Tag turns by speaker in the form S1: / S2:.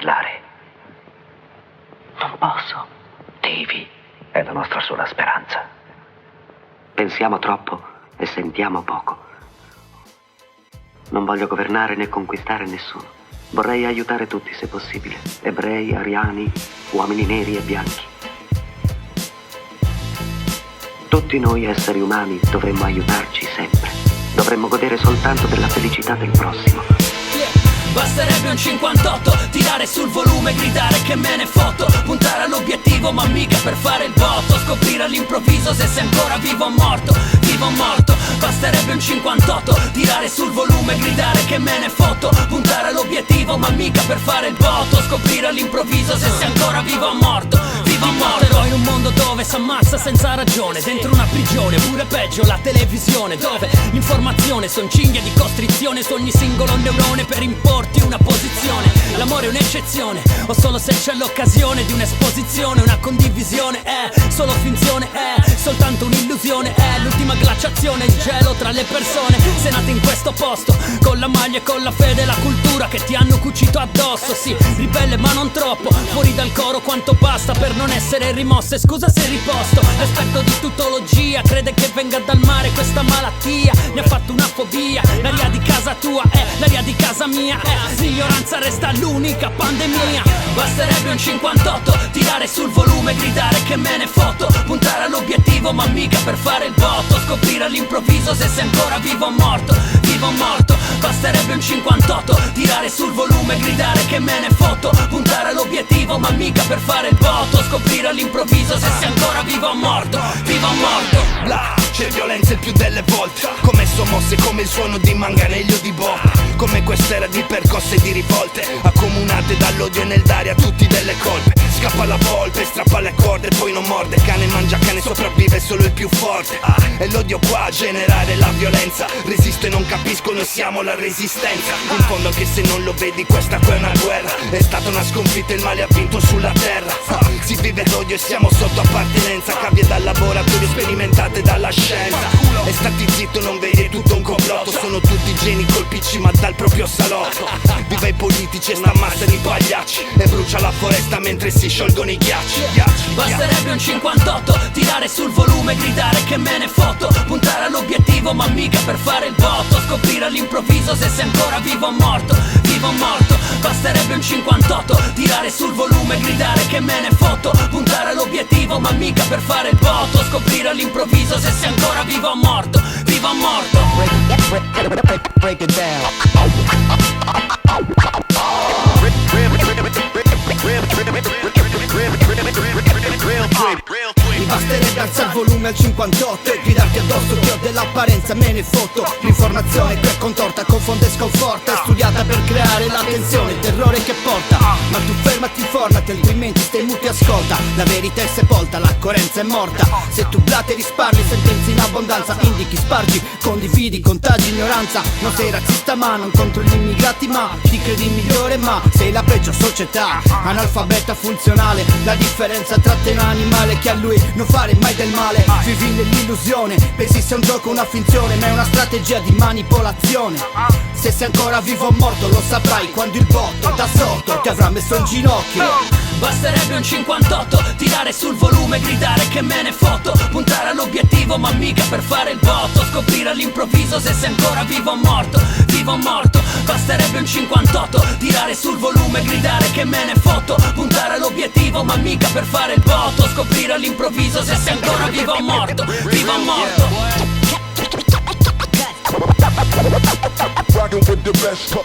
S1: parlare. Non posso. Devi. È la nostra sola speranza.
S2: Pensiamo troppo e sentiamo poco. Non voglio governare né conquistare nessuno. Vorrei aiutare tutti se possibile. Ebrei, ariani, uomini neri e bianchi. Tutti noi esseri umani dovremmo aiutarci sempre. Dovremmo godere soltanto della felicità del prossimo.
S3: Basterebbe un 58, tirare sul volume, gridare che me ne foto, puntare all'obiettivo ma mica per fare il botto, scoprire all'improvviso se sei ancora vivo o morto, vivo o morto. Basterebbe un 58, tirare sul volume, gridare che me ne foto, puntare all'obiettivo ma mica per fare il botto, scoprire all'improvviso se sei ancora vivo o morto, vivo o morto. In un mondo dove s'ammazza senza ragione, dentro una prigione, pure peggio la televisione, dove l'informazione son cinghie di costrizione su ogni singolo neurone per importi una posizione. L'amore è un'eccezione, o solo se c'è l'occasione di un'esposizione, una condivisione, è solo finzione, è soltanto un'illusione, è l'ultima glaciazione, il gelo tra le persone. Sei nato in questo posto, con la maglia e con la fede e la cultura che ti hanno cucito addosso. Sì, ribelle ma non troppo, fuori dal coro quanto basta per non essere rimosse. Scusa se riposto, l'esperto di tutologia crede che venga dal mare questa malattia, ne ha fatto una fobia. L'aria di casa tua è l'aria di casa mia, l'ignoranza resta l'unica pandemia. Basterebbe un 58, tirare sul volume, gridare che me ne foto, puntare all'obiettivo ma mica per fare il botto, scoprire all'improvviso se sei ancora vivo o morto, vivo o morto. Basterebbe un 58, tirare sul volume, gridare che me ne foto, puntare all'obiettivo ma mica per fare il botto, scoprire all'improvviso se sei ancora vivo o morto, vivo o morto.
S4: Bla, c'è violenza il più delle volte, come sommosse come il suono di manganello di botte, come quest'era di percosse e di rivolte, accomunate dall'odio e nel dare a tutti delle colpe. Scappa la volpe, strappa le corde, poi non morde. Cane mangia cane, sopravvive solo il più forte. E l'odio qua a generare la violenza. Resisto e non capisco, noi siamo la resistenza. In fondo anche se non lo vedi, questa qua è una guerra. È stata una sconfitta, il male ha vinto sulla terra. Si vive d'odio e siamo sotto appartenenza. Cavie dal laboratorio, sperimentate dalla scienza. E stati zitto, non vedi, è tutto un complotto. Sono tutti geni col PC ma dal proprio salotto. Viva i politici e sta massa di pagliacci, e brucia la foresta mentre si sciolgono i ghiacci.
S3: Basterebbe un 58, tirare sul volume, gridare che me ne foto, puntare all'obiettivo ma mica per fare il botto, scoprire all'improvviso se sei ancora vivo o morto, vivo o morto. Basterebbe un 58, tirare sul volume, gridare che me ne foto, puntare all'obiettivo ma mica per fare il botto, scoprire all'improvviso se sei ancora vivo o morto, vivo o morto.
S5: Break it down.
S6: Mi basterebbe alzare il volume al 58 e gridarti addosso che ho dell'apparenza, me ne fotto. L'informazione qui è contorta, confonde e sconforta, è studiata per creare la tensione, il terrore che porta. Ma tu fermati, informati, altrimenti stai muti, ascolta. La verità è sepolta, la coerenza è morta. Se tu blateri sparli, sentenze in abbondanza, indichi, spargi, condividi, contagi ignoranza. Non sei razzista ma non contro gli immigrati, ma ti credi migliore ma sei la peggio società. Analfabeta funzionale, la differenza tra te e un animale che a lui non fare mai del male. Vivi nell'illusione, pensi sia un gioco, una finzione, ma è una strategia di manipolazione. Se sei ancora vivo o morto lo saprai quando il botto da sotto ti avrà messo in ginocchio.
S3: Basterebbe un 58, tirare sul volume, gridare che me ne foto, puntare all'obiettivo ma mica per fare il botto, scoprire all'improvviso se sei ancora vivo o morto, vivo o morto. Basterebbe un 58, tirare sul volume, gridare che me ne foto, puntare all'obiettivo ma mica per fare il botto, scoprire all'improvviso se sei ancora vivo o morto, vivo o morto.
S7: Rockin' with the best,